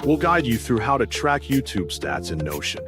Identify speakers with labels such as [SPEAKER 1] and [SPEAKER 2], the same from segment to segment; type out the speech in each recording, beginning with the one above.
[SPEAKER 1] We'll guide you through how to track YouTube stats in Notion.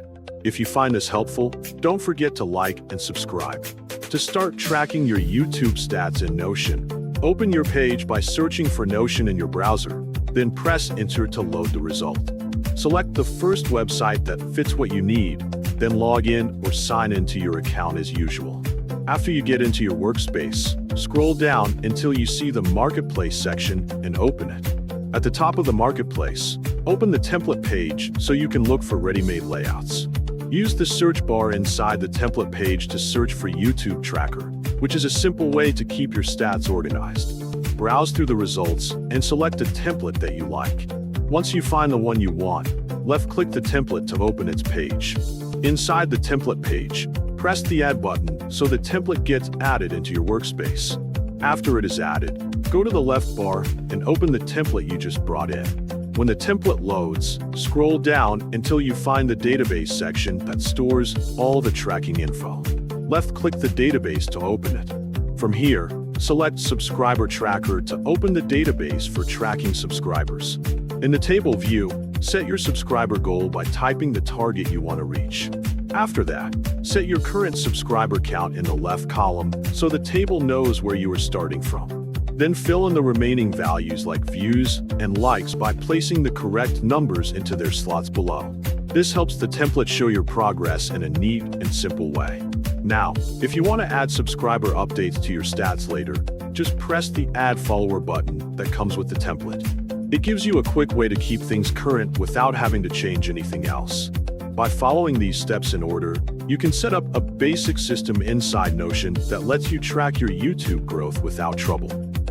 [SPEAKER 1] If you find this helpful, don't forget to like and subscribe. To start tracking your YouTube stats in Notion, open your page by searching for Notion in your browser, then press Enter to load the result. Select the first website that fits what you need, then log in or sign into your account as usual. After you get into your workspace, scroll down until you see the Marketplace section and open it. At the top of the Marketplace, open the template page so you can look for ready-made layouts. Use the search bar inside the template page to search for YouTube Tracker, which is a simple way to keep your stats organized. Browse through the results and select a template that you like. Once you find the one you want, left-click the template to open its page. Inside the template page, press the Add button so the template gets added into your workspace. After it is added, go to the left bar and open the template you just brought in. When the template loads, scroll down until you find the database section that stores all the tracking info. Left-click the database to open it. From here, select Subscriber Tracker to open the database for tracking subscribers. In the table view, set your subscriber goal by typing the target you want to reach. After that, set your current subscriber count in the left column so the table knows where you are starting from. Then fill in the remaining values like views and likes by placing the correct numbers into their slots below. This helps the template show your progress in a neat and simple way. Now, if you want to add subscriber updates to your stats later, just press the Add Follower button that comes with the template. It gives you a quick way to keep things current without having to change anything else. By following these steps in order, you can set up a basic system inside Notion that lets you track your YouTube growth without trouble.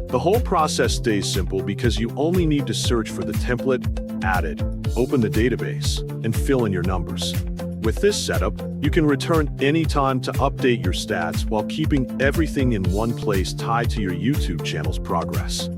[SPEAKER 1] The whole process stays simple because you only need to search for the template, add it, open the database, and fill in your numbers. With this setup, you can return anytime to update your stats while keeping everything in one place tied to your YouTube channel's progress.